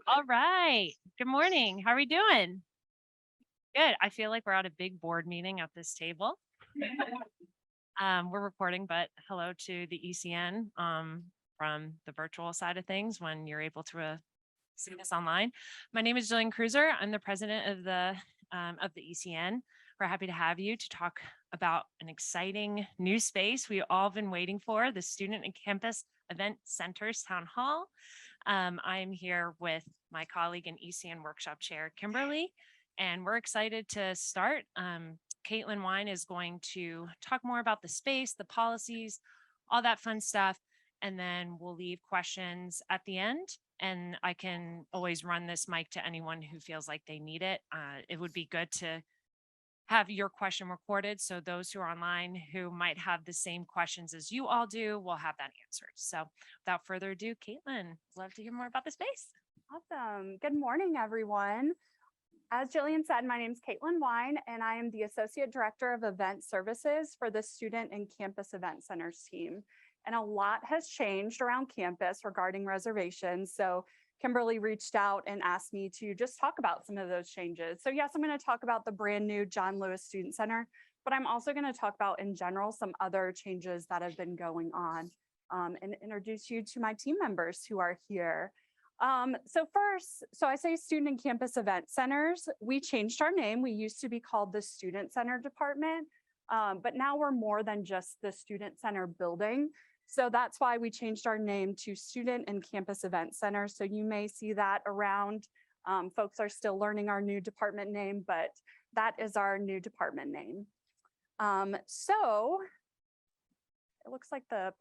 All right. Good morning. How are we doing? Good. I feel like we're at a big board meeting at this table. We're recording, but hello to the ECN from the virtual side of things when you're able to see this online. My name is Jillian Cruiser. I'm the president of the ECN. We're happy to have you to talk about an exciting new space we all been waiting for, the Student and Campus Event Centers Town Hall. I'm here with my colleague and ECN Workshop Chair, Kimberly, and we're excited to start. Caitlin Wine is going to talk more about the space, the policies, all that fun stuff, and then we'll leave questions at the end. And I can always run this mic to anyone who feels like they need it. It would be good to have your question recorded, so those who are online who might have the same questions as you all do will have that answered. So without further ado, Caitlin, love to hear more about the space. Awesome. Good morning, everyone. As Jillian said, my name is Caitlin Wine, and I am the Associate Director of Event Services for the Student and Campus Event Centers team. And a lot has changed around campus regarding reservations. So Kimberly reached out and asked me to just talk about some of those changes. So yes, I'm going to talk about the brand new John Lewis Student Center, but I'm also going to talk about in general some other changes that have been going on and introduce you to my team members who are here. So I say Student and Campus Event Centers. We changed our name. We used to be called the Student Center Department, but now we're more than just the Student Center building. So that's why we changed our name to Student and Campus Event Center. So you may see that around. Folks are still learning our new department name, but that is our new department name. So it looks like the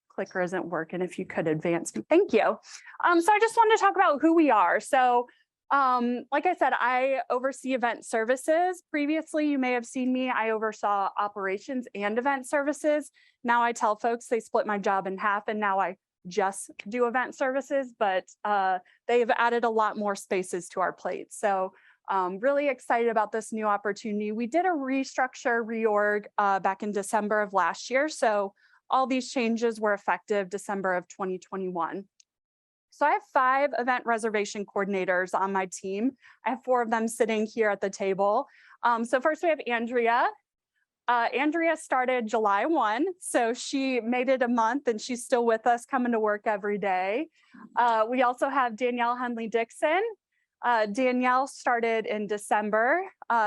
clicker isn't working. If you could advance me, thank you. So I just wanted to talk about who we are. So like I said, I oversee event services. Previously, you may have seen me, I oversaw operations and event services. Now I tell folks they split my job in half and now I just do event services, but they've added a lot more spaces to our plate. So really excited about this new opportunity. We did a reorg back in December of last year. So all these changes were effective December of 2021. So I have 5 event reservation coordinators on my team. I have 4 of them sitting here at the table. So first we have Andrea. Andrea started July 1, so she made it a month and she's still with us coming to work every day. We also have Danielle Henley-Dixon. Danielle started in December.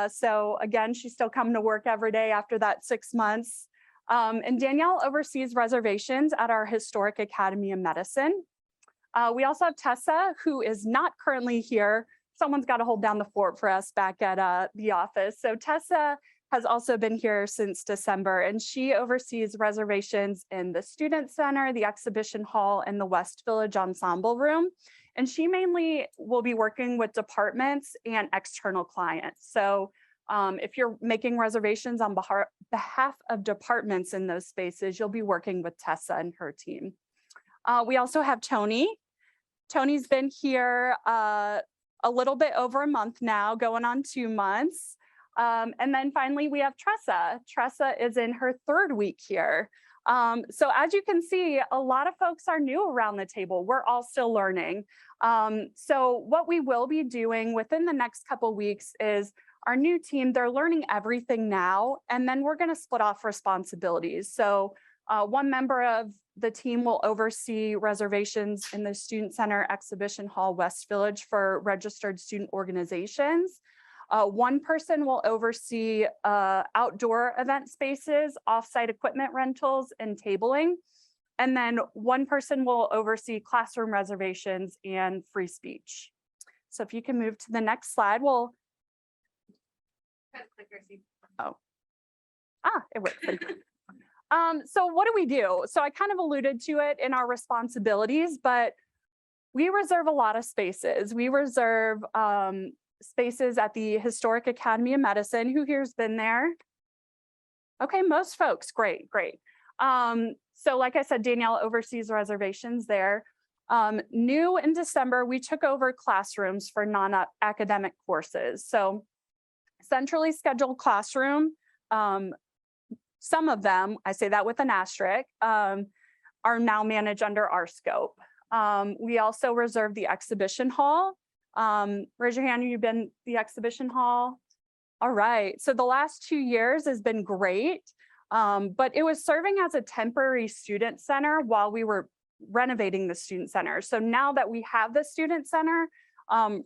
So again, she's still coming to work every day after that 6 months. And Danielle oversees reservations at our Historic Academy of Medicine. We also have Tessa, who is not currently here. Someone's got to hold down the fort for us back at the office. So Tessa has also been here since December, and she oversees reservations in the Student Center, the Exhibition Hall, and the West Village Ensemble Room. And she mainly will be working with departments and external clients. So if you're making reservations on behalf of departments in those spaces, you'll be working with Tessa and her team. We also have Tony. Tony's been here a little bit over a month now, going on 2 months. And then finally, we have Tressa. Tressa is in her 3rd week here. So as you can see, a lot of folks are new around the table. We're all still learning. So what we will be doing within the next couple weeks is our new team, they're learning everything now, and then we're going to split off responsibilities. So one member of the team will oversee reservations in the Student Center, Exhibition Hall, West Village for registered student organizations. One person will oversee outdoor event spaces, offsite equipment rentals, and tabling. And then one person will oversee classroom reservations and free speech. So if you can move to the next slide, we'll. It works. So what do? So I kind of alluded to it in our responsibilities, but we reserve a lot of spaces. We reserve spaces at the Historic Academy of Medicine. Who here's been there? Okay, most folks, great. So like I said, Danielle oversees reservations there. New in December, we took over classrooms for non-academic courses. So centrally scheduled classroom, some of them, I say that with an asterisk, are now managed under our scope. We also reserve the exhibition hall. Raise your hand, you've been the exhibition hall. All right, so the last 2 years has been great, but it was serving as a temporary student center while we were renovating the student center. So now that we have the student center,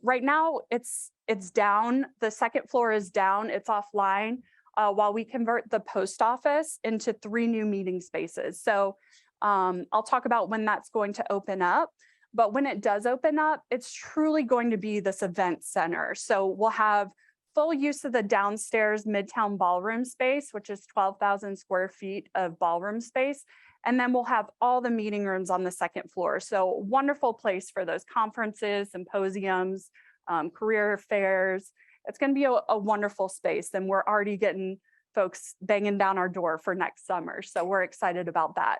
right now it's down. The second floor is down, it's offline, while we convert the post office into 3 new meeting spaces. So I'll talk about when that's going to open up. But when it does open up, it's truly going to be this event center. So we'll have full use of the downstairs Midtown Ballroom space, which is 12,000 square feet of ballroom space. And then we'll have all the meeting rooms on the second floor. So wonderful place for those conferences, symposiums, career fairs. It's going to be a wonderful space. And we're already getting folks banging down our door for next summer. So we're excited about that.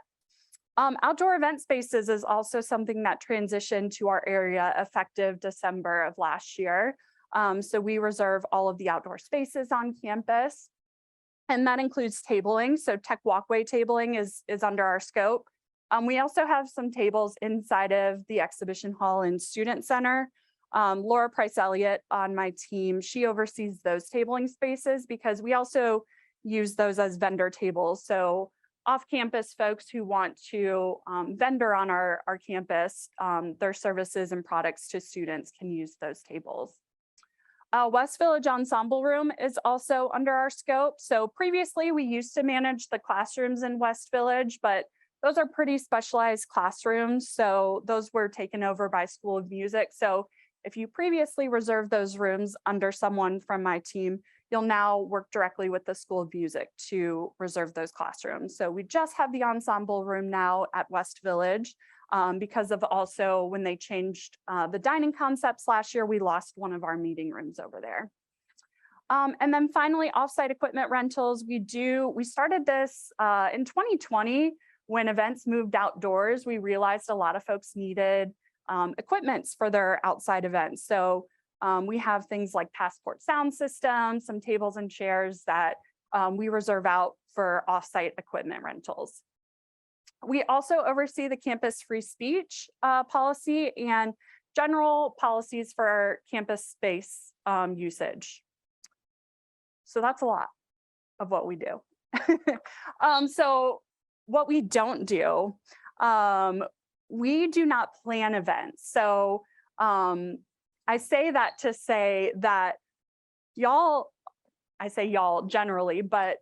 Outdoor event spaces is also something that transitioned to our area effective December of last year. So we reserve all of the outdoor spaces on campus, and that includes tabling. So tech walkway tabling is under our scope. We also have some tables inside of the exhibition hall and student center. Laura Price Elliott on my team, she oversees those tabling spaces because we also use those as vendor tables. So off-campus folks who want to vendor on our campus, their services and products to students can use those tables. West Village Ensemble Room is also under our scope. So previously we used to manage the classrooms in West Village, but those are pretty specialized classrooms. So those were taken over by School of Music. So if you previously reserved those rooms under someone from my team, you'll now work directly with the School of Music to reserve those classrooms. So we just have the ensemble room now at West Village because of also when they changed the dining concepts last year, we lost one of our meeting rooms over there. And then finally, offsite equipment rentals. We started this in 2020 when events moved outdoors. We realized a lot of folks needed equipments for their outside events. So we have things like Passport sound systems, some tables and chairs that we reserve out for offsite equipment rentals. We also oversee the campus free speech policy and general policies for campus space usage. So that's a lot of what we do. So what we don't do, we do not plan events. So I say that to say that I say y'all generally, but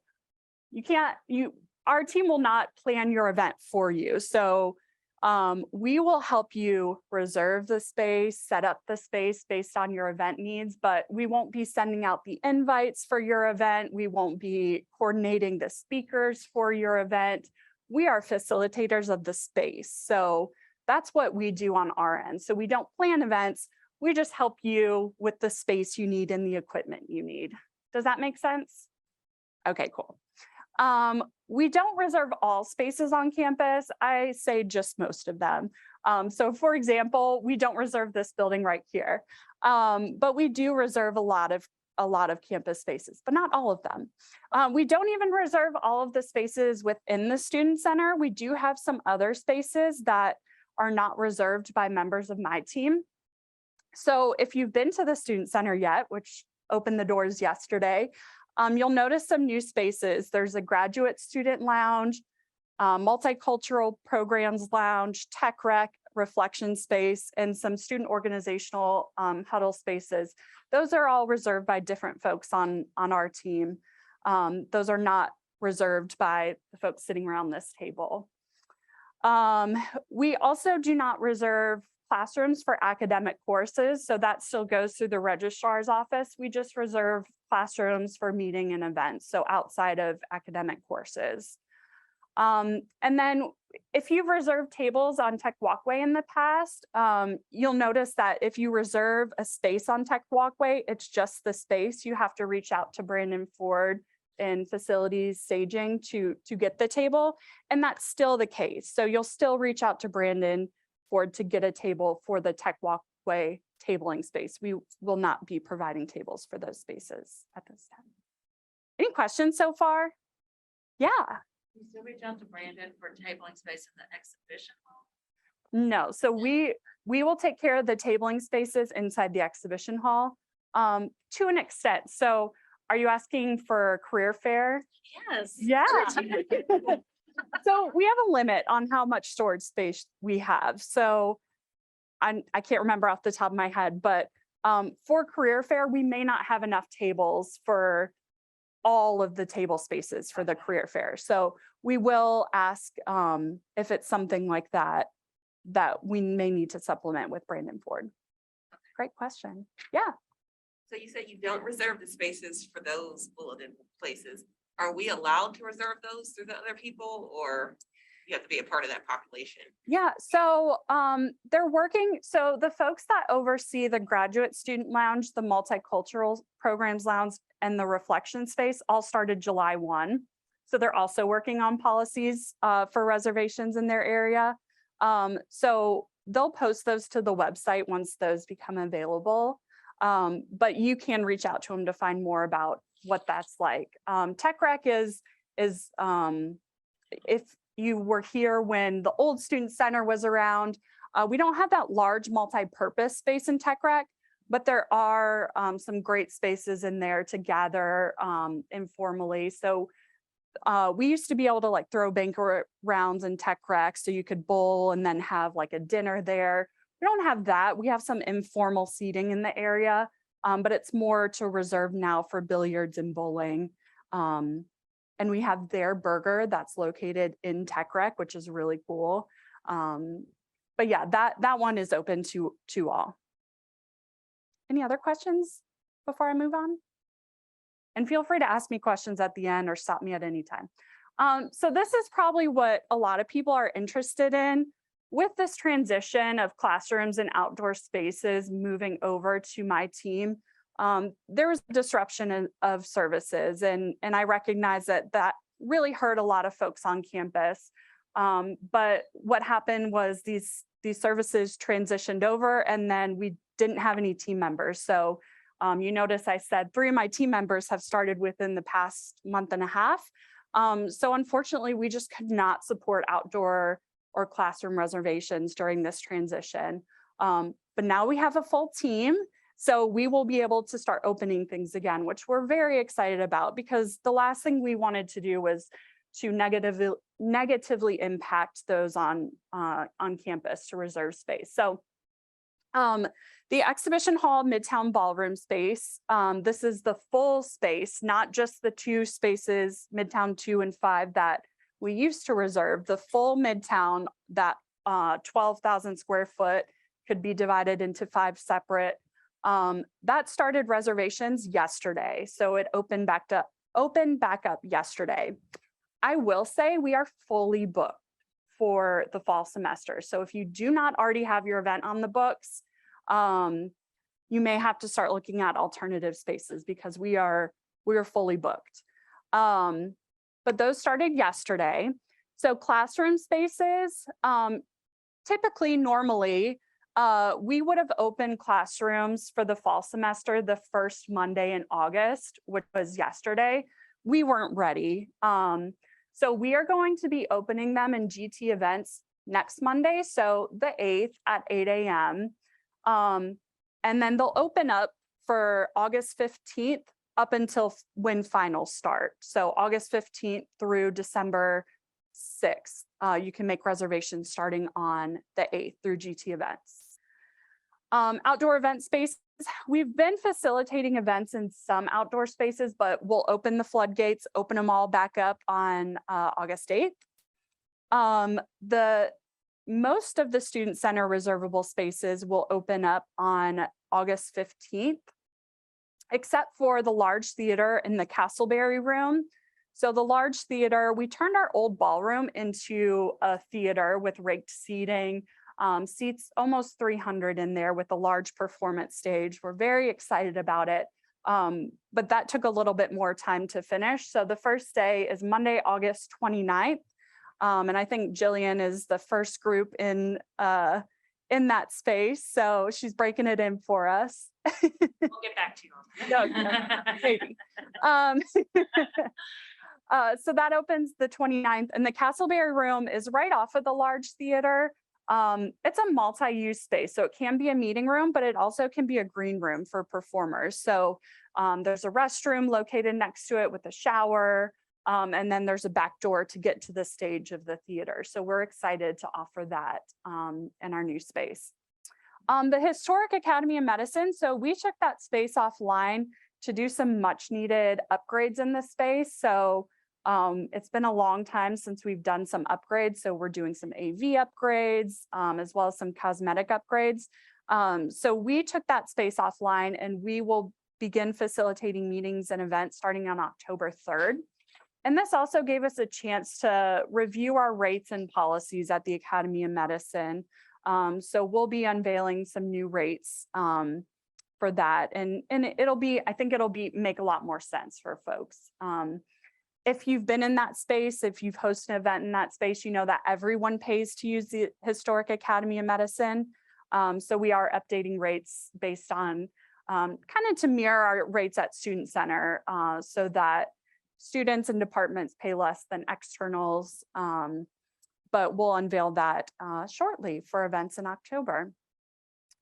our team will not plan your event for you. So we will help you reserve the space, set up the space based on your event needs, but we won't be sending out the invites for your event. We won't be coordinating the speakers for your event. We are facilitators of the space. So that's what we do on our end. So we don't plan events. We just help you with the space you need and the equipment you need. Does that make sense? Okay, cool. We don't reserve all spaces on campus. I say just most of them. So for example, we don't reserve this building right here, but we do reserve a lot of campus spaces, but not all of them. We don't even reserve all of the spaces within the student center. We do have some other spaces that are not reserved by members of my team. So if you've been to the student center yet, which opened the doors yesterday, you'll notice some new spaces. There's a graduate student lounge, multicultural programs lounge, tech rec, reflection space, and some student organizational huddle spaces. Those are all reserved by different folks on our team. Those are not reserved by the folks sitting around this table. We also do not reserve classrooms for academic courses, so that still goes through the registrar's office. We just reserve classrooms for meeting and events, so outside of academic courses. And then if you've reserved tables on Tech Walkway in the past, you'll notice that if you reserve a space on Tech Walkway, it's just the space. You have to reach out to Brandon Ford in facilities staging to get the table, and that's still the case. So you'll still reach out to Brandon Ford to get a table for the Tech Walkway tabling space. We will not be providing tables for those spaces at this time. Any questions so far? Yeah. You still reach out to Brandon for tabling space in the exhibition hall? No, so we will take care of the tabling spaces inside the exhibition hall to an extent. So are you asking for career fair? Yes. Yeah. So we have a limit on how much storage space we have. So I can't remember off the top of my head, but for career fair, we may not have enough tables for all of the table spaces for the career fair. So we will ask if it's something like that, that we may need to supplement with Brandon Ford. Great question. Yeah. So you said you don't reserve the spaces for those bulleted places. Are we allowed to reserve those through the other people, or you have to be a part of that population? Yeah, so they're working, so the folks that oversee the graduate student lounge, the multicultural programs lounge, and the reflection space all started July 1. So they're also working on policies for reservations in their area. So they'll post those to the website once those become available. But you can reach out to them to find more about what that's like. Tech Rec is if you were here when the old student center was around, we don't have that large multi-purpose space in Tech Rec, but there are some great spaces in there to gather informally. So we used to be able to like throw banquet rounds in Tech Rec, so you could bowl and then have like a dinner there. We don't have that. We have some informal seating in the area, but it's more to reserve now for billiards and bowling. And we have their burger that's located in Tech Rec, which is really cool. But yeah, that one is open to all. Any other questions before I move on? And feel free to ask me questions at the end or stop me at any time. So this is probably what a lot of people are interested in. With this transition of classrooms and outdoor spaces moving over to my team, there was disruption of services, and I recognize that really hurt a lot of folks on campus. But what happened was these services transitioned over, and then we didn't have any team members. So you notice I said 3 of my team members have started within the past month and a half. So unfortunately, we just could not support outdoor or classroom reservations during this transition. But now we have a full team. So we will be able to start opening things again, which we're very excited about, because the last thing we wanted to do was to negatively impact those on campus to reserve space. So the exhibition hall Midtown Ballroom space, this is the full space, not just the 2 spaces, Midtown 2 and 5, that we used to reserve. The full Midtown, that 12,000 square foot, could be divided into 5 separate. That started reservations yesterday, so it opened back up yesterday. I will say we are fully booked for the fall semester. So if you do not already have your event on the books, you may have to start looking at alternative spaces, because we are fully booked. But those started yesterday. So classroom spaces, typically, normally, we would have opened classrooms for the fall semester the first Monday in August, which was yesterday. We weren't ready. So we are going to be opening them in GT events next Monday, so the 8th at 8 a.m. And then they'll open up for August 15th up until when finals start. So August 15th through December 6th, you can make reservations starting on the 8th through GT events. Outdoor event spaces, we've been facilitating events in some outdoor spaces, but we'll open the floodgates, open them all back up on August 8th. Most of the student center reservable spaces will open up on August 15th, except for the large theater in the Castleberry room. So the large theater, we turned our old ballroom into a theater with raked seating, seats almost 300 in there with a large performance stage. We're very excited about it, but that took a little bit more time to finish. So the first day is Monday, August 29th. And I think Jillian is the first group in that space. So she's breaking it in for us. We'll get back to you on that. No, maybe. So that opens the 29th, and the Castleberry room is right off of the large theater. It's a multi-use space, so it can be a meeting room, but it also can be a green room for performers. So there's a restroom located next to it with a shower, and then there's a back door to get to the stage of the theater. So we're excited to offer that in our new space. The Historic Academy of Medicine, so we took that space offline to do some much needed upgrades in the space. So it's been a long time since we've done some upgrades. So we're doing some AV upgrades, as well as some cosmetic upgrades. So we took that space offline and we will begin facilitating meetings and events starting on October 3rd. And this also gave us a chance to review our rates and policies at the Academy of Medicine. So we'll be unveiling some new rates for that. And it'll be, I think it'll make a lot more sense for folks. If you've been in that space, if you've hosted an event in that space, you know that everyone pays to use the Historic Academy of Medicine. So we are updating rates based on kind of to mirror our rates at Student Center, so that students and departments pay less than externals. But we'll unveil that shortly for events in October.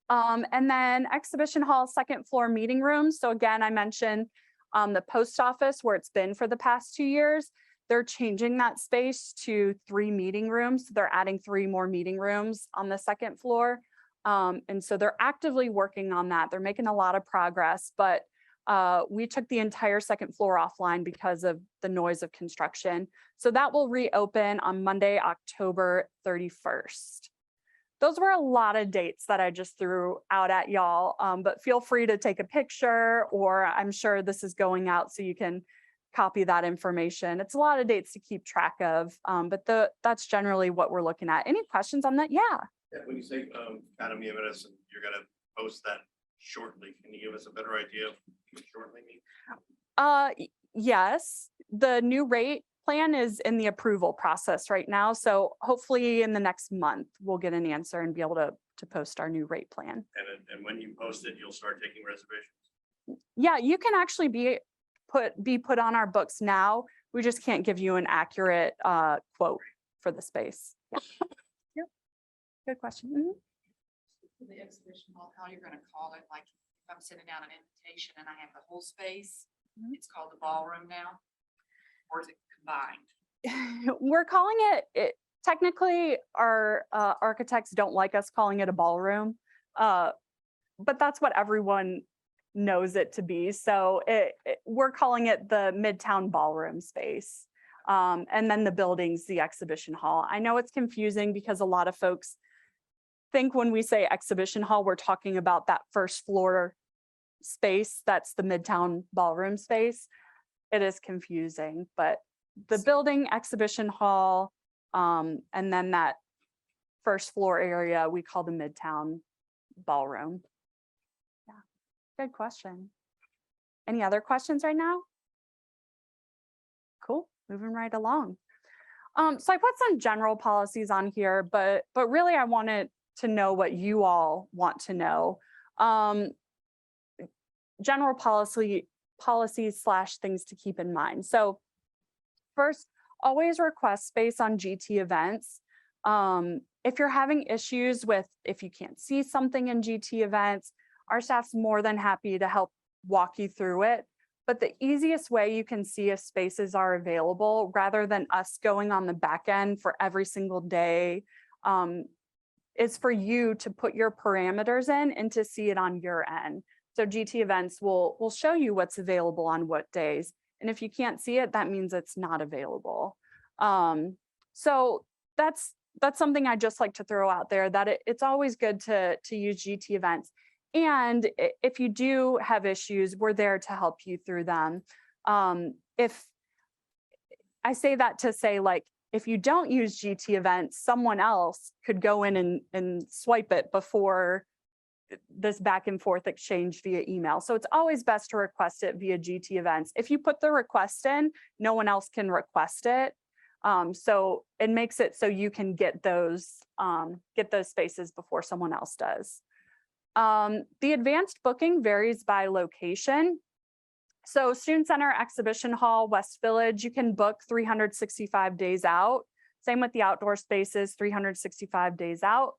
And then Exhibition Hall, second floor meeting rooms. So again, I mentioned the post office where it's been for the past 2 years. They're changing that space to 3 meeting rooms. They're adding 3 more meeting rooms on the second floor. And so they're actively working on that. They're making a lot of progress, but we took the entire second floor offline because of the noise of construction. So that will reopen on Monday, October 31st. Those were a lot of dates that I just threw out at y'all, but feel free to take a picture, or I'm sure this is going out so you can copy that information. It's a lot of dates to keep track of, but that's generally what we're looking at. Any questions on that? Yeah. Yeah, when you say Academy of Medicine, you're gonna post that shortly. Can you give us a better idea of what shortly means? Yes, the new rate plan is in the approval process right now. So hopefully in the next month, we'll get an answer and be able to post our new rate plan. And when you post it, you'll start taking reservations? Yeah, you can actually be put on our books now. We just can't give you an accurate quote for the space. Yeah. Yep. Good question. Mhm. The exhibition hall, how you're gonna call it, like if I'm sending out an invitation and I have the whole space, it's called the ballroom now? Or is it combined? We're calling it technically our architects don't like us calling it a ballroom, but that's what everyone knows it to be. So we're calling it the Midtown Ballroom space. And then the building's the exhibition hall. I know it's confusing because a lot of folks think when we say exhibition hall, we're talking about that first floor space. That's the Midtown Ballroom space. It is confusing, but the building, exhibition hall, and then that first floor area we call the Midtown Ballroom. Yeah, good question. Any other questions right now? Cool, moving right along. So I put some general policies on here, but really I wanted to know what you all want to know. General policies / things to keep in mind. So first, always request space on GT events. If you're having issues with if you can't see something in GT events, our staff's more than happy to help walk you through it. But the easiest way you can see if spaces are available, rather than us going on the back end for every single day, is for you to put your parameters in and to see it on your end. So GT events will show you what's available on what days. And if you can't see it, that means it's not available. So that's something I just like to throw out there, that it's always good to use GT events. And if you do have issues, we're there to help you through them. If I say that to say, like, if you don't use GT events, someone else could go in and swipe it before this back and forth exchange via email. So it's always best to request it via GT events. If you put the request in, no one else can request it. So it makes it so you can get those spaces before someone else does. The advanced booking varies by location. So Student Center, Exhibition Hall, West Village, you can book 365 days out. Same with the outdoor spaces, 365 days out.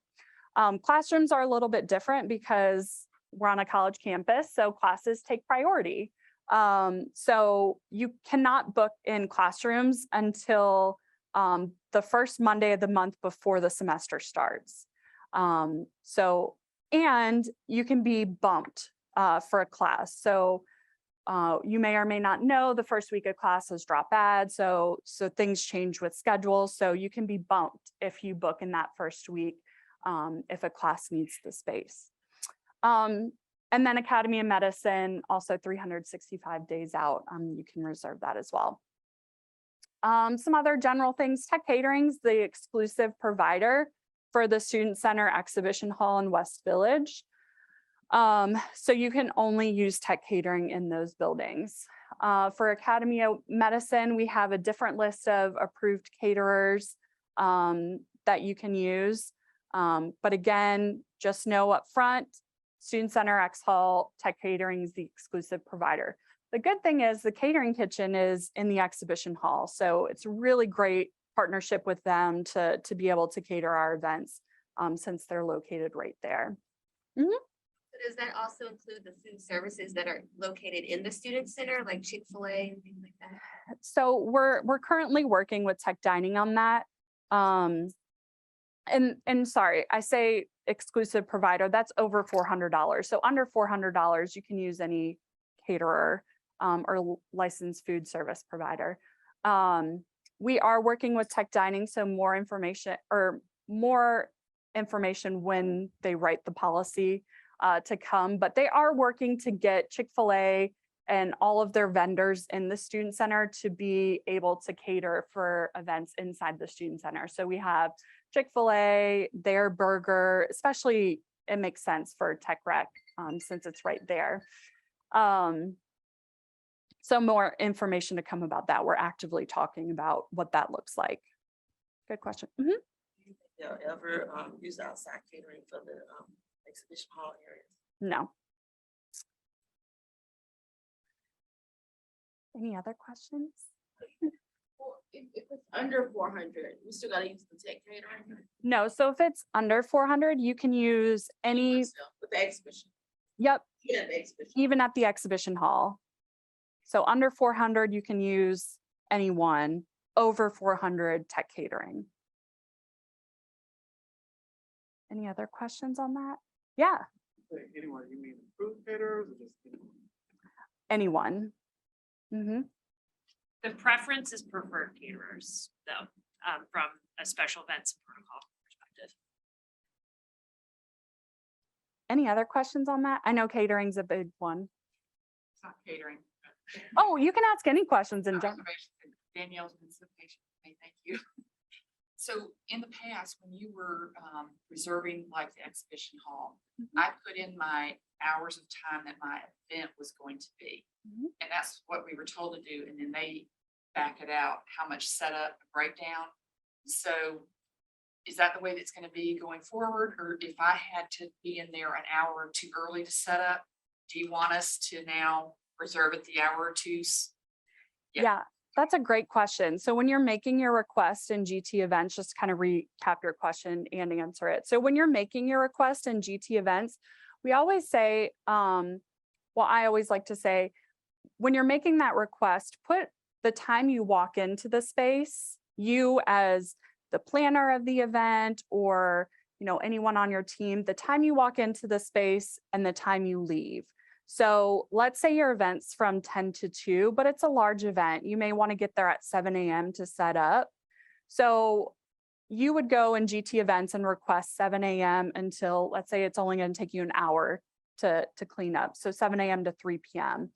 Classrooms are a little bit different because we're on a college campus, so classes take priority. So you cannot book in classrooms until the first Monday of the month before the semester starts. And you can be bumped for a class. So you may or may not know the first week of classes drop ads. So things change with schedules. So you can be bumped if you book in that first week if a class needs the space. And then Academy of Medicine, also 365 days out, you can reserve that as well. Some other general things, Tech Catering's the exclusive provider for the Student Center Exhibition Hall in West Village. So you can only use Tech Catering in those buildings. For Academy of Medicine, we have a different list of approved caterers that you can use. But again, just know up front, Student Center X Hall, Tech Catering is the exclusive provider. The good thing is the catering kitchen is in the exhibition hall. So it's a really great partnership with them to be able to cater our events since they're located right there. Does that also include the food services that are located in the student center, like Chick-fil-A and things like that? So we're currently working with Tech Dining on that. And sorry, I say exclusive provider, that's over $400. So under $400, you can use any caterer or licensed food service provider. We are working with Tech Dining, so more information when they write the policy to come, but they are working to get Chick-fil-A and all of their vendors in the student center to be able to cater for events inside the student center. So we have Chick-fil-A, their burger, especially it makes sense for Tech Rec since it's right there. So more information to come about that. We're actively talking about what that looks like. Good question. They'll ever use outside catering for the exhibition hall areas? No. Any other questions? Well, if it's under 400, we still gotta use the tech catering? No, so if it's under 400, you can use any, Still, with the exhibition, yep, yeah, the exhibition. even at the exhibition hall. So under 400, you can use anyone, over 400 Tech Catering. Any other questions on that? Yeah, Anyone, you mean approved caterers or just anyone? anyone. The preference is preferred caterers, though, from a special events protocol perspective. Any other questions on that? I know catering's a big one. It's not catering. Oh, you can ask any questions in general. Observation. Danielle's been so patient with me, thank you. So in the past, when you were reserving like the exhibition hall, I put in my hours of time that my event was going to be. And that's what we were told to do. And then they back it out, how much setup, breakdown. So is that the way that's going to be going forward? Or if I had to be in there an hour or two early to set up, do you want us to now reserve it the hour or two? Yeah, that's a great question. So when you're making your request in GT events, just kind of recap your question and answer it. So when you're making your request in GT events, we always say, well, I always like to say, when you're making that request, put the time you walk into the space, you as the planner of the event or anyone on your team, the time you walk into the space and the time you leave. So let's say your event's from 10 to 2, but it's a large event. You may want to get there at 7 a.m. to set up. So you would go in GT events and request 7 a.m. until, let's say it's only going to take you an hour to clean up. So 7 a.m. to 3 p.m.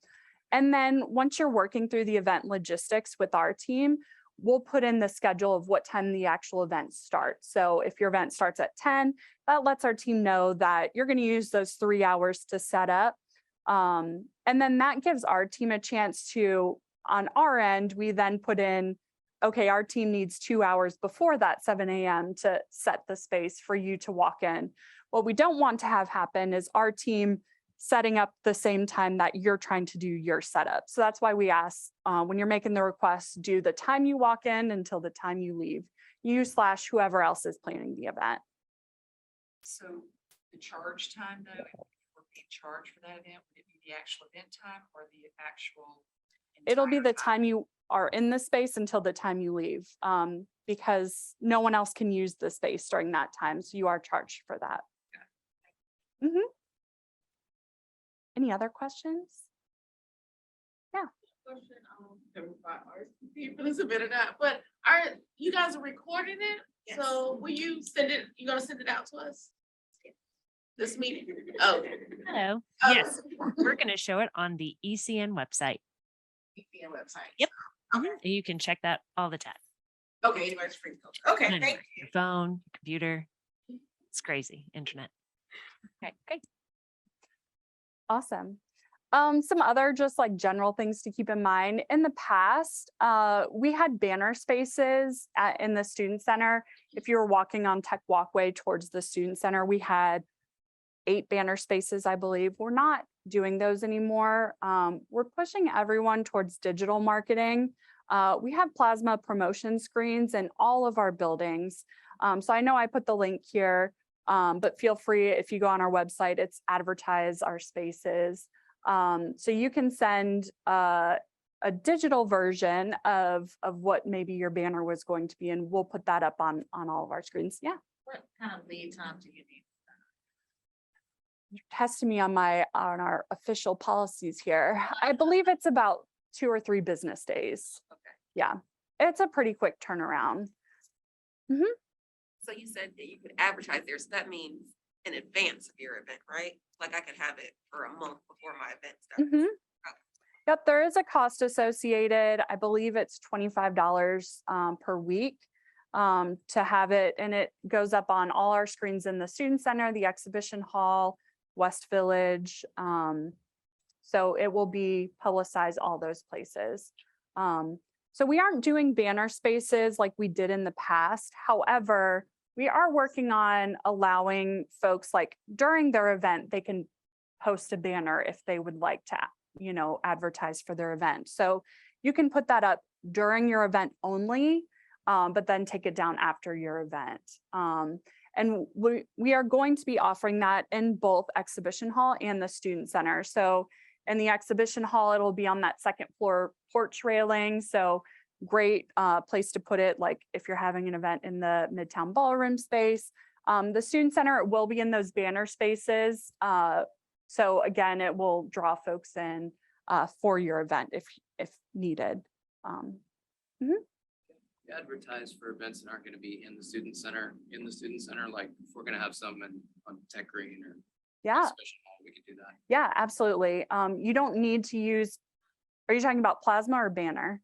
And then once you're working through the event logistics with our team, we'll put in the schedule of what time the actual event starts. So if your event starts at 10, that lets our team know that you're going to use those 3 hours to set up. And then that gives our team a chance to, on our end, we then put in, okay, our team needs 2 hours before that 7 a.m. to set the space for you to walk in. What we don't want to have happen is our team setting up the same time that you're trying to do your setup. So that's why we ask when you're making the request, do the time you walk in until the time you leave. you / whoever else is planning the event. So the charge time though, if we're being charged for that event, would it be the actual event time or the actual? It'll be entire the time you are in the space until the time you leave, because no one else can use the space during that time. So you are charged for that. Mhm. Any other questions? Question, everybody, RSVP for this event or not, but you guys are recording it? Yes. So will you send it, you gonna send it out to us? This meeting? Oh. Hello. Oh. Yes, we're going to show it on the ECN website. VPN website. Yep. Okay, You can check that all the time. okay, anybody's free. Okay, Anywhere, thank you. Your phone, your computer. It's crazy. Internet. Okay, great. Awesome. Some other just like general things to keep in mind. In the past, we had banner spaces in the student center. If you were walking on Tech Walkway towards the student center, we had 8 banner spaces, I believe. We're not doing those anymore. We're pushing everyone towards digital marketing. We have plasma promotion screens in all of our buildings. So I know I put the link here, but feel free if you go on our website, it's advertise our spaces. So you can send a digital version of what maybe your banner was going to be, and we'll put that up on all of our screens. Yeah. What kind of lead time do you need? You're testing me on our official policies here. I believe it's about 2 or 3 business days. Okay. Yeah, it's a pretty quick turnaround. So you said that you could advertise there, so that means in advance of your event, right? Like I could have it for a month before my event starts. Mhm. Yep, there is a cost associated. I believe it's $25 per week to have it, and it goes up on all our screens in the student center, the exhibition hall, West Village. So it will be publicized all those places. So we aren't doing banner spaces like we did in the past. However, we are working on allowing folks, like during their event, they can post a banner if they would like to, advertise for their event. So you can put that up during your event only, but then take it down after your event. And we are going to be offering that in both exhibition hall and the student center. So in the exhibition hall, it'll be on that second floor porch railing. So great place to put it, like if you're having an event in the Midtown Ballroom space. The student center will be in those banner spaces. So again, it will draw folks in for your event if needed. Advertise for events that aren't gonna be in the student center, like if we're gonna have some on Tech Green or Yeah, Exhibition Hall, we could do that. yeah, absolutely. You don't need to use, are you talking about plasma or banner?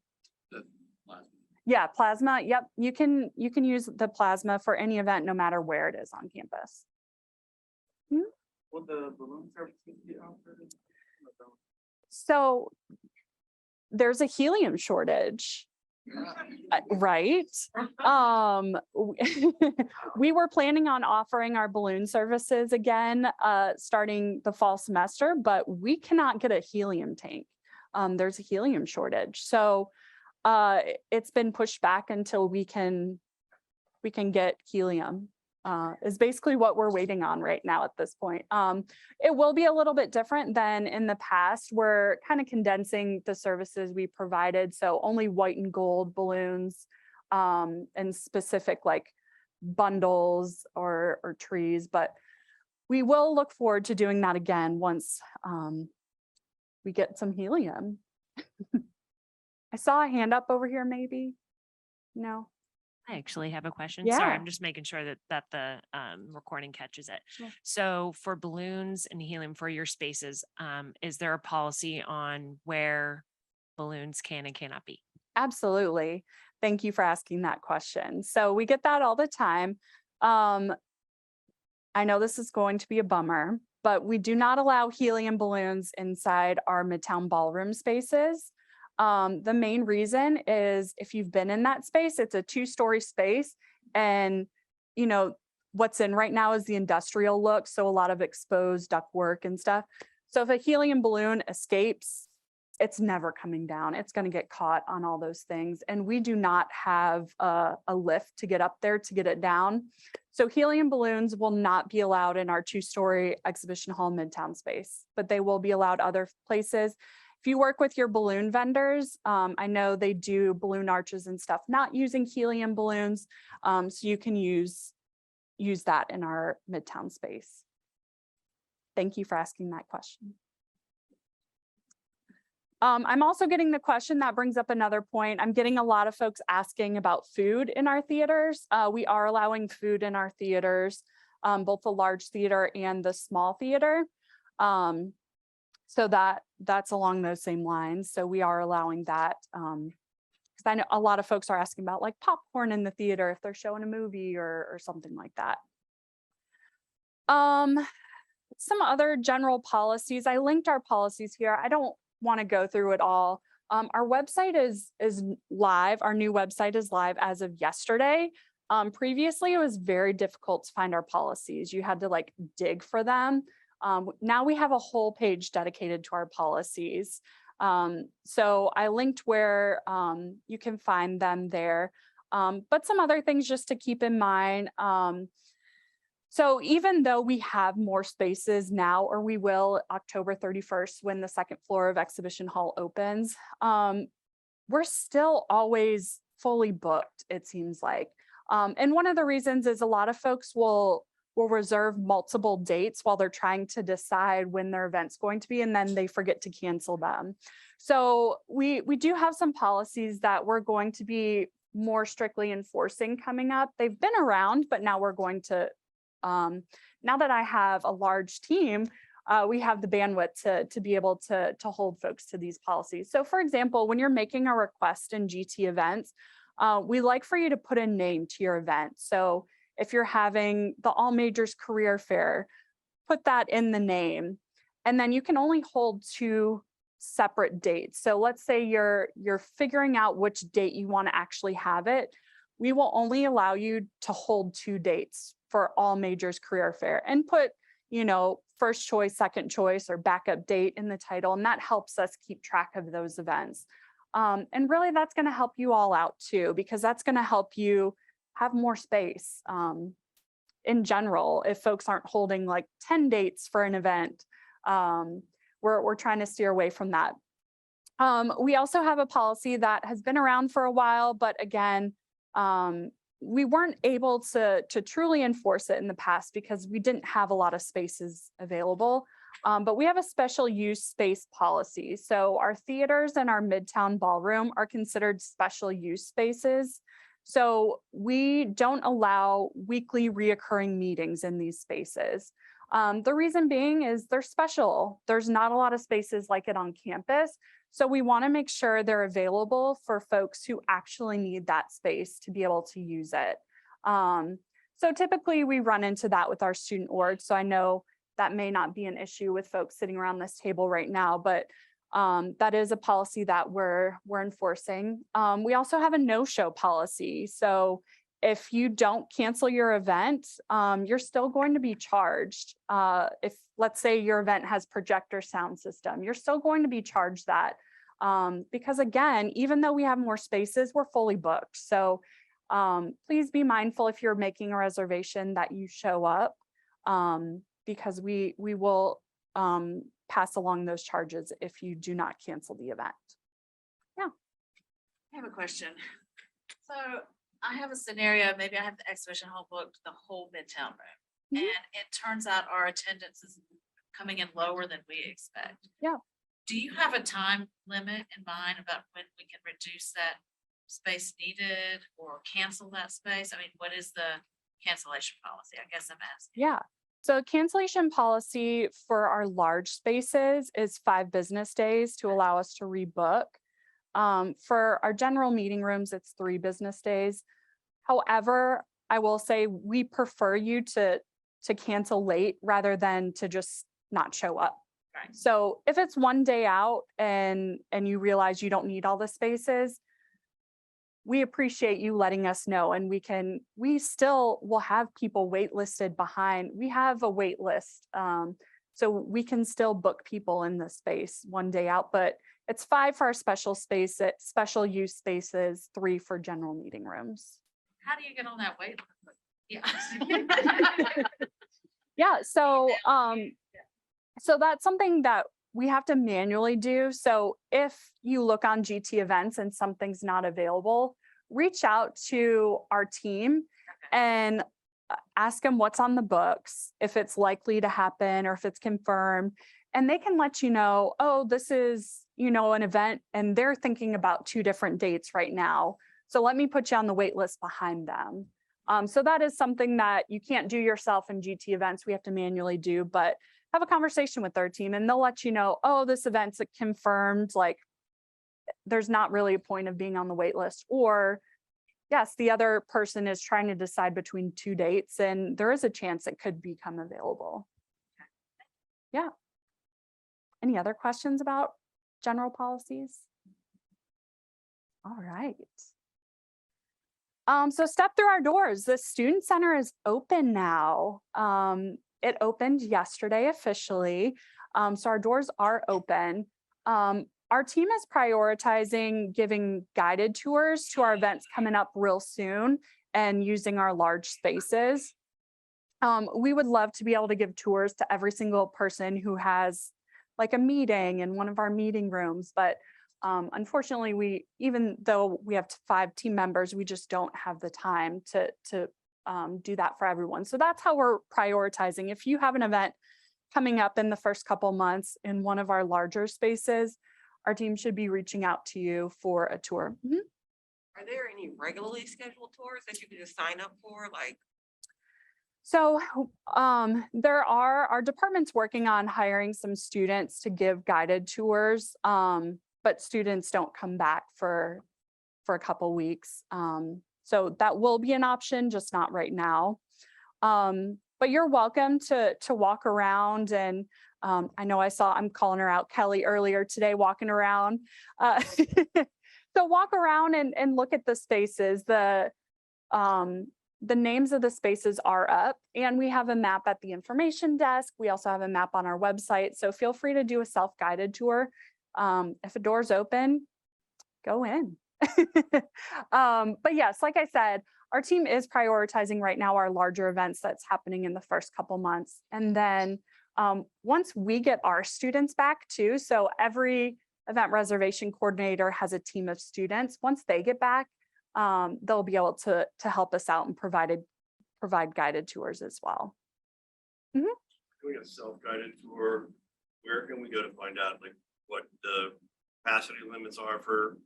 The plasma. Yeah, plasma. Yep. You can use the plasma for any event, no matter where it is on campus. Will the balloon services be offered? So there's a helium shortage. Right. We were planning on offering our balloon services again, starting the fall semester, but we cannot get a helium tank. There's a helium shortage. So it's been pushed back until we can get helium. Is basically what we're waiting on right now at this point. It will be a little bit different than in the past. We're kind of condensing the services we provided. So only white and gold balloons and specific like bundles or trees, but we will look forward to doing that again once we get some helium. I saw a hand up over here, maybe? No? I actually have a question. Yeah. Sorry, I'm just making sure that the recording catches it. Sure. So for balloons and helium for your spaces, is there a policy on where balloons can and cannot be? Absolutely. Thank you for asking that question. So we get that all the time. I know this is going to be a bummer, but we do not allow helium balloons inside our Midtown Ballroom spaces. The main reason is if you've been in that space, it's a 2-story space, and what's in right now is the industrial look. So a lot of exposed ductwork and stuff. So if a helium balloon escapes, it's never coming down. It's going to get caught on all those things. And we do not have a lift to get up there to get it down. So helium balloons will not be allowed in our 2-story exhibition hall Midtown space, but they will be allowed other places. If you work with your balloon vendors, I know they do balloon arches and stuff, not using helium balloons. So you can use that in our Midtown space. Thank you for asking that question. I'm also getting the question that brings up another point. I'm getting a lot of folks asking about food in our theaters. We are allowing food in our theaters, both the large theater and the small theater. So that's along those same lines. So we are allowing that. Because I know a lot of folks are asking about like popcorn in the theater if they're showing a movie or something like that. Some other general policies. I linked our policies here. I don't want to go through it all. Our website is live. Our new website is live as of yesterday. Previously, it was very difficult to find our policies. You had to like dig for them. Now we have a whole page dedicated to our policies. So I linked where you can find them there. But some other things just to keep in mind. So even though we have more spaces now, or we will October 31st when the second floor of Exhibition Hall opens, we're still always fully booked, it seems like. And one of the reasons is a lot of folks will reserve multiple dates while they're trying to decide when their event's going to be, and then they forget to cancel them. So we do have some policies that we're going to be more strictly enforcing coming up. They've been around, but now we're going to, now that I have a large team, we have the bandwidth to be able to hold folks to these policies. So for example, when you're making a request in GT events, we like for you to put a name to your event. So if you're having the All Majors Career Fair, put that in the name. And then you can only hold 2 separate dates. So let's say you're figuring out which date you want to actually have it. We will only allow you to hold 2 dates for All Majors Career Fair and put, you know, first choice, second choice, or backup date in the title. And that helps us keep track of those events. And really that's going to help you all out too, because that's going to help you have more space in general. If folks aren't holding like 10 dates for an event, we're trying to steer away from that. We also have a policy that has been around for a while, but again, we weren't able to truly enforce it in the past because we didn't have a lot of spaces available. But we have a special use space policy. So our theaters and our Midtown Ballroom are considered special use spaces. So we don't allow weekly reoccurring meetings in these spaces. The reason being is they're special. There's not a lot of spaces like it on campus. So we want to make sure they're available for folks who actually need that space to be able to use it. So typically we run into that with our student org. So I know that may not be an issue with folks sitting around this table right now, but that is a policy that we're enforcing. We also have a no-show policy. So if you don't cancel your event, you're still going to be charged. If let's say your event has projector sound system, you're still going to be charged that. Because again, even though we have more spaces, we're fully booked. So please be mindful if you're making a reservation that you show up, because we will pass along those charges if you do not cancel the event. I have a question. So I have a scenario, maybe I have the exhibition hall booked the whole Midtown room. And it turns out our attendance is coming in lower than we expect. Yeah. Do you have a time limit in mind about when we can reduce that space needed or cancel that space? I mean, what is the cancellation policy? I guess I'm asking. Yeah. So cancellation policy for our large spaces is 5 business days to allow us to rebook. For our general meeting rooms, it's 3 business days. However, I will say we prefer you to cancel late rather than to just not show up. Right. So if it's 1 day out and you realize you don't need all the spaces, we appreciate you letting us know, and we still will have people waitlisted behind. We have a wait list. So we can still book people in the space one day out, but it's 5 for our special space, special use spaces, 3 for general meeting rooms. How do you get on that wait list? Yeah. Yeah, so that's something that we have to manually do. So if you look on GT events and something's not available, reach out to our team and ask them what's on the books, if it's likely to happen or if it's confirmed, and they can let you know, oh, this is, an event and they're thinking about 2 different dates right now. So let me put you on the wait list behind them. So that is something that you can't do yourself in GT events. We have to manually do, but have a conversation with their team and they'll let you know, oh, this event's confirmed, like there's not really a point of being on the wait list. Or yes, the other person is trying to decide between 2 dates and there is a chance it could become available. Yeah. Any other questions about general policies? All right. So step through our doors. The Student Center is open now. It opened yesterday officially. So our doors are open. Our team is prioritizing giving guided tours to our events coming up real soon and using our large spaces. We would love to be able to give tours to every single person who has like a meeting in one of our meeting rooms, but unfortunately, even though we have 5 team members, we just don't have the time to do that for everyone. So that's how we're prioritizing. If you have an event coming up in the first couple months in one of our larger spaces, our team should be reaching out to you for a tour. Are there any regularly scheduled tours that you can just sign up for? Like, So our department's working on hiring some students to give guided tours, but students don't come back for a couple weeks. So that will be an option, just not right now. But you're welcome to walk around and I know I'm calling her out, Kelly, earlier today, walking around. So walk around and look at the spaces. The names of the spaces are up and we have a map at the information desk. We also have a map on our website. So feel free to do a self-guided tour. If a door's open, go in. But yes, like I said, our team is prioritizing right now our larger events that's happening in the first couple months. And then once we get our students back too, so every event reservation coordinator has a team of students. Once they get back, they'll be able to help us out and provide guided tours as well. Doing a self-guided tour, where can we go to find out like what the capacity limits are for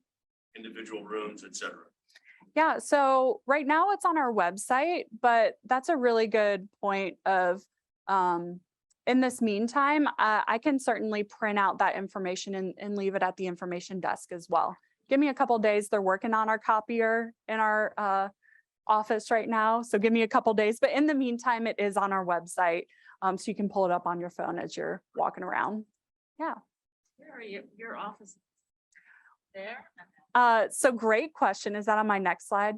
individual rooms, et cetera? Yeah, so right now it's on our website, but that's a really good point of, in this meantime, I can certainly print out that information and leave it at the information desk as well. Give me a couple days. They're working on our copier in our office right now. So give me a couple days, but in the meantime, it is on our website. So you can pull it up on your phone as you're walking around. Yeah. Where are your office? There? So great question. Is that on my next slide?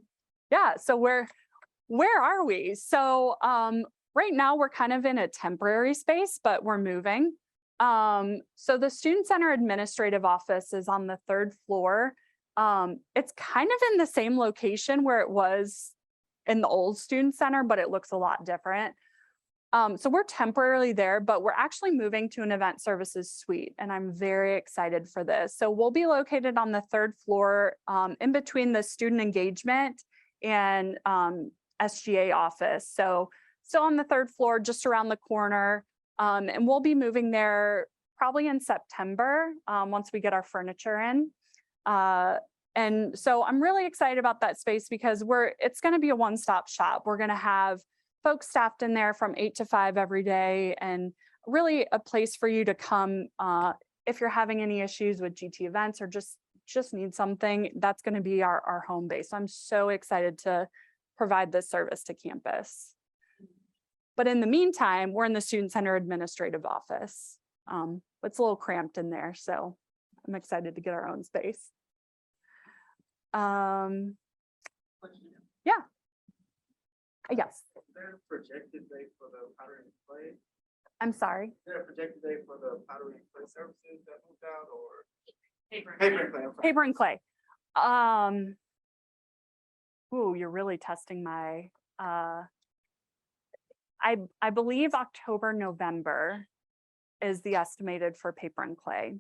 Yeah. So where are we? So right now we're kind of in a temporary space, but we're moving. So the Student Center Administrative Office is on the 3rd floor. It's kind of in the same location where it was in the old Student Center, but it looks a lot different. So we're temporarily there, but we're actually moving to an event services suite, and I'm very excited for this. So we'll be located on the 3rd floor, in between the student engagement and SGA office. So still on the 3rd floor, just around the corner. And we'll be moving there probably in September, once we get our furniture in. And so I'm really excited about that space because it's going to be a one-stop shop. We're going to have folks staffed in there from 8 to 5 every day, and really a place for you to come if you're having any issues with GT events or just need something. That's going to be our home base. I'm so excited to provide this service to campus. But in the meantime, we're in the Student Center Administrative Office. It's a little cramped in there, so I'm excited to get our own space. Yeah. Yes. Is there a projected date for the pattern display? I'm sorry. Is there a projected date for the pottery and clay services that moved out or? Paper. Paper and clay, I'm sorry. Paper and clay. Ooh, you're really testing my, I believe October, November is the estimated for paper and clay.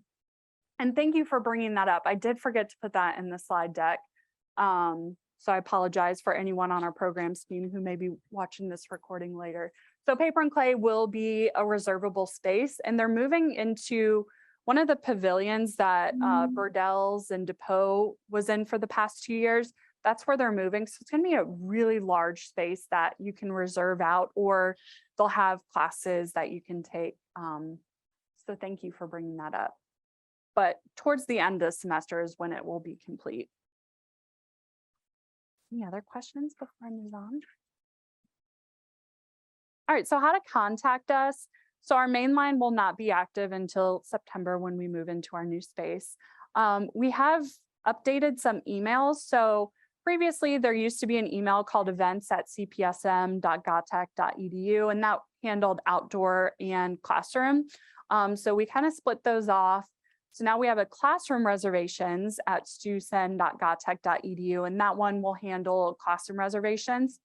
And thank you for bringing that up. I did forget to put that in the slide deck. So I apologize for anyone on our programs team who may be watching this recording later. So paper and clay will be a reservable space, and they're moving into one of the pavilions that Burdell's and DePoe was in for the past 2 years. That's where they're moving. So it's going to be a really large space that you can reserve out, or they'll have classes that you can take. So thank you for bringing that up. But towards the end of the semester is when it will be complete. Any other questions before I move on? All right, so how to contact us. So our main line will not be active until September when we move into our new space. We have updated some emails. So previously there used to be an email called events@cpsm.gatech.edu, and that handled outdoor and classroom. So we kind of split those off. So now we have a classroom reservations at stusen.gatech.edu, and that one will handle classroom reservations.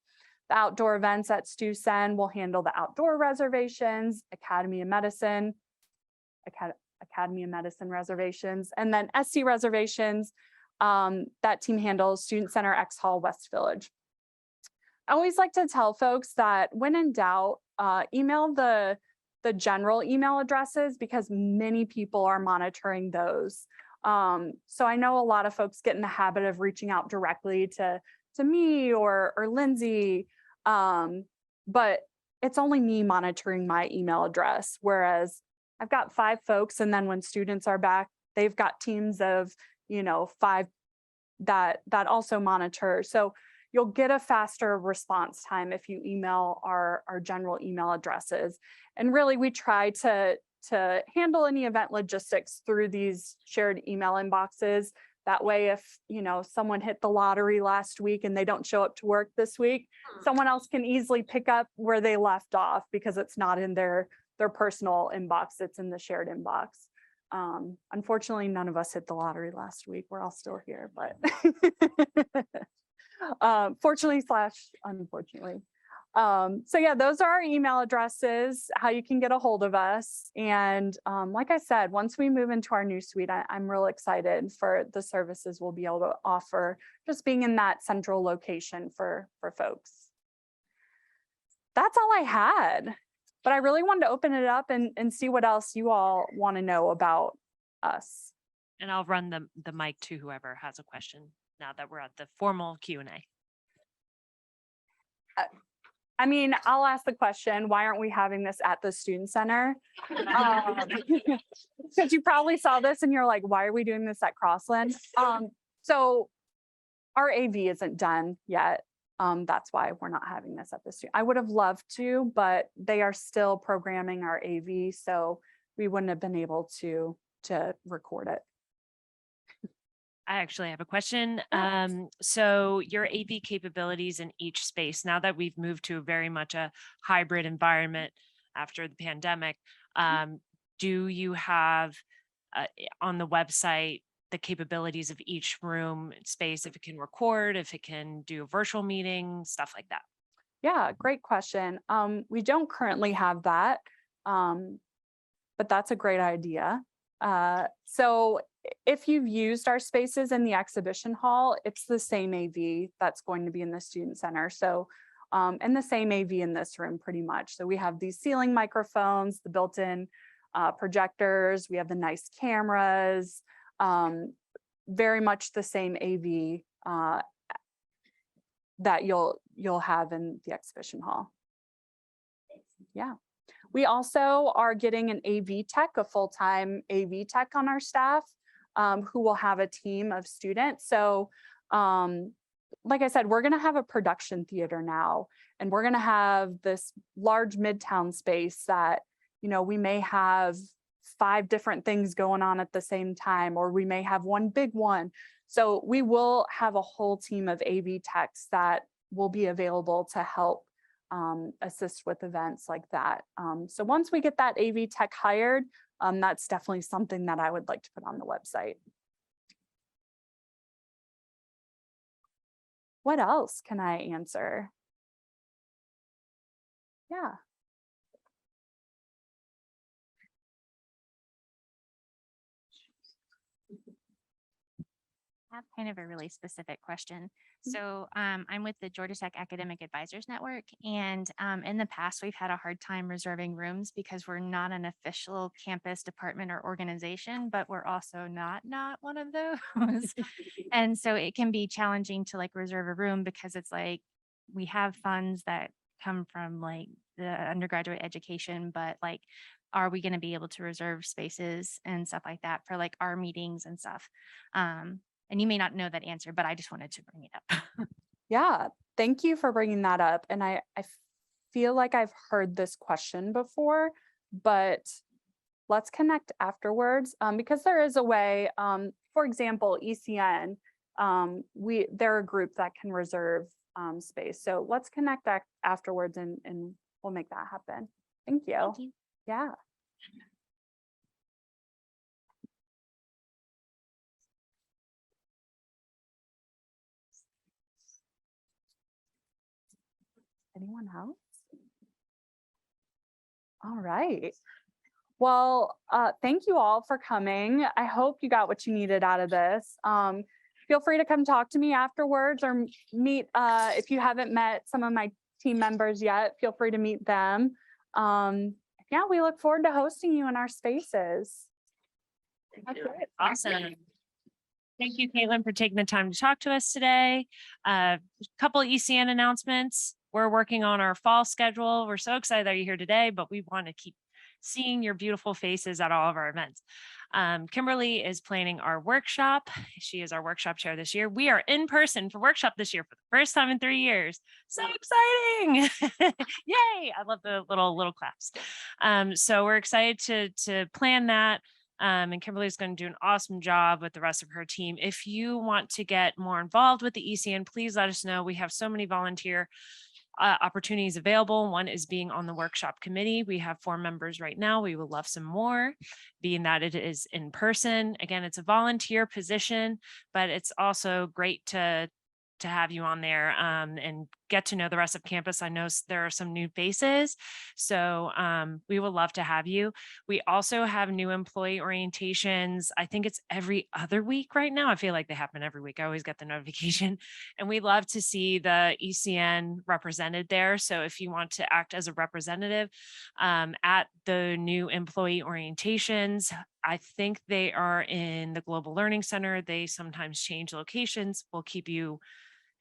The outdoor events at Stusen will handle the outdoor reservations, Academy of Medicine reservations, and then SC reservations, that team handles Student Center, X Hall, West Village. I always like to tell folks that when in doubt, email the general email addresses, because many people are monitoring those. So I know a lot of folks get in the habit of reaching out directly to me or Lindsay, but it's only me monitoring my email address. Whereas I've got 5 folks, and then when students are back, they've got teams of, 5 that also monitor. So you'll get a faster response time if you email our general email addresses. And really, we try to handle any event logistics through these shared email inboxes. That way, if someone hit the lottery last week and they don't show up to work this week, someone else can easily pick up where they left off, because it's not in their personal inbox, it's in the shared inbox. Unfortunately, none of us hit the lottery last week. We're all still here, but fortunately / unfortunately. So yeah, those are our email addresses, how you can get a hold of us. And like I said, once we move into our new suite, I'm real excited for the services we'll be able to offer, just being in that central location for folks. That's all I had, but I really wanted to open it up and see what else you all want to know about us. And I'll run the mic to whoever has a question now that we're at the formal Q&A. I mean, I'll ask the question, why aren't we having this at the student center? Because you probably saw this and you're like, why are we doing this at Crossland? So our AV isn't done yet. That's why we're not having this at the student. I would have loved to, but they are still programming our AV, so we wouldn't have been able to record it. I actually have a question. So your AV capabilities in each space, now that we've moved to very much a hybrid environment after the pandemic, do you have on the website the capabilities of each room space, if it can record, if it can do a virtual meeting, stuff like that? Yeah, great question. We don't currently have that, but that's a great idea. So if you've used our spaces in the exhibition hall, it's the same AV that's going to be in the student center. So, and the same AV in this room pretty much. So we have these ceiling microphones, the built-in projectors, we have the nice cameras, very much the same AV that you'll have in the exhibition hall. Yeah. We also are getting an AV tech, a full-time AV tech on our staff, who will have a team of students. So like I said, we're going to have a production theater now, and we're going to have this large Midtown space that, we may have 5 different things going on at the same time, or we may have one big one. So we will have a whole team of AV techs that will be available to help assist with events like that. So once we get that AV tech hired, that's definitely something that I would like to put on the website. What else can I answer? Yeah. I have kind of a really specific question. So I'm with the Georgia Tech Academic Advisors Network, and in the past, we've had a hard time reserving rooms because we're not an official campus department or organization, but we're also not one of those. And so it can be challenging to like reserve a room because it's like we have funds that come from like the undergraduate education, but like, are we going to be able to reserve spaces and stuff like that for like our meetings and stuff? And you may not know that answer, but I just wanted to bring it up. Yeah, thank you for bringing that up. And I feel like I've heard this question before, but let's connect afterwards because there is a way, for example, ECN, they're a group that can reserve space. So let's connect afterwards and we'll make that happen. Thank you. Thank you. Yeah. Anyone else? All right. Well, thank you all for coming. I hope you got what you needed out of this. Feel free to come talk to me afterwards or meet, if you haven't met some of my team members yet, feel free to meet them. Yeah, we look forward to hosting you in our spaces. Thank you. Okay, awesome. Thank you, Caitlin, for taking the time to talk to us today. A couple ECN announcements. We're working on our fall schedule. We're so excited that you're here today, but we want to keep seeing your beautiful faces at all of our events. Kimberly is planning our workshop. She is our workshop chair this year. We are in person for workshop this year for the first time in 3 years. So exciting. Yay. I love the little claps. So we're excited to plan that. And Kimberly's going to do an awesome job with the rest of her team. If you want to get more involved with the ECN, please let us know. We have so many volunteer opportunities available. One is being on the workshop committee. We have 4 members right now. We would love some more, being that it is in person. Again, it's a volunteer position, but it's also great to have you on there and get to know the rest of campus. I know there are some new faces, so we would love to have you. We also have new employee orientations. I think it's every other week right now. I feel like they happen every week. I always get the notification, and we love to see the ECN represented there. So if you want to act as a representative at the new employee orientations, I think they are in the Global Learning Center. They sometimes change locations. We'll keep you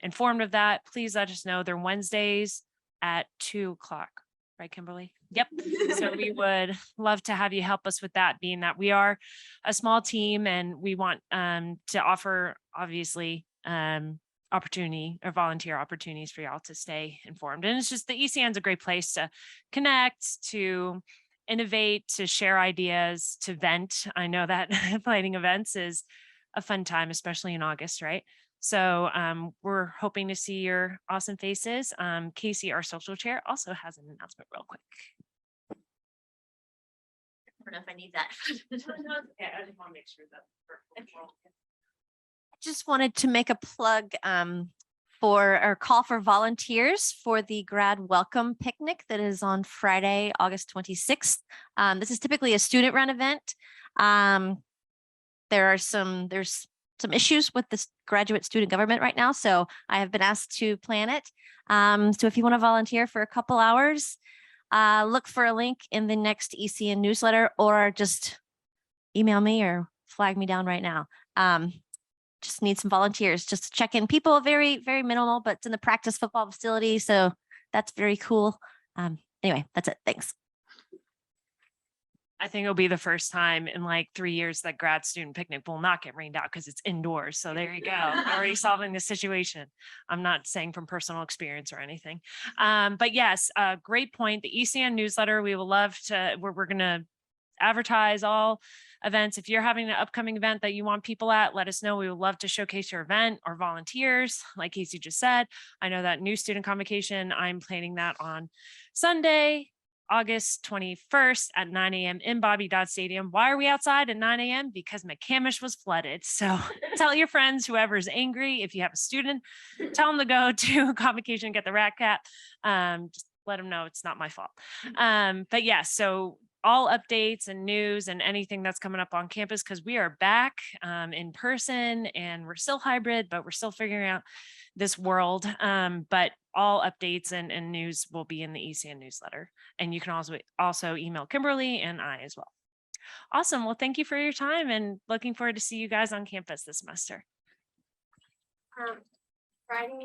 informed of that. Please let us know. They're Wednesdays at 2 o'clock, right, Kimberly? Yep. So we would love to have you help us with that, being that we are a small team and we want to offer, obviously, opportunity or volunteer opportunities for y'all to stay informed. And it's just the ECN is a great place to connect, to innovate, to share ideas, to vent. I know that planning events is a fun time, especially in August, right? So we're hoping to see your awesome faces. Casey, our social chair, also has an announcement real quick. I don't know if I need that. Yeah, I just want to make sure that. Just wanted to make a plug for our call for volunteers for the grad welcome picnic that is on Friday, August 26th. This is typically a student run event. There's some issues with this graduate student government right now, so I have been asked to plan it. So if you want to volunteer for a couple hours, look for a link in the next ECN newsletter, or just email me or flag me down right now. Just need some volunteers just to check in. People very, very minimal, but it's in the practice football facility, so that's very cool. Anyway, that's it. Thanks. I think it'll be the first time in like 3 years that grad student picnic will not get rained out because it's indoors. So there you go. Already solving the situation. I'm not saying from personal experience or anything. But yes, great point. The ECN newsletter, we will love to, we're going to advertise all events. If you're having an upcoming event that you want people at, let us know. We would love to showcase your event or volunteers. Like Casey just said, I know that new student convocation, I'm planning that on Sunday, August 21st at 9 a.m. in Bobby Dodd Stadium. Why are we outside at 9 a.m.? Because McCamish was flooded. So tell your friends, whoever's angry, if you have a student, tell them to go to convocation and get the rat cap. Just let them know it's not my fault. But yeah, so all updates and news and anything that's coming up on campus, because we are back in person and we're still hybrid, but we're still figuring out this world. But all updates and news will be in the ECN newsletter. And you can also email Kimberly and I as well. Awesome. Well, thank you for your time and looking forward to see you guys on campus this semester. Friday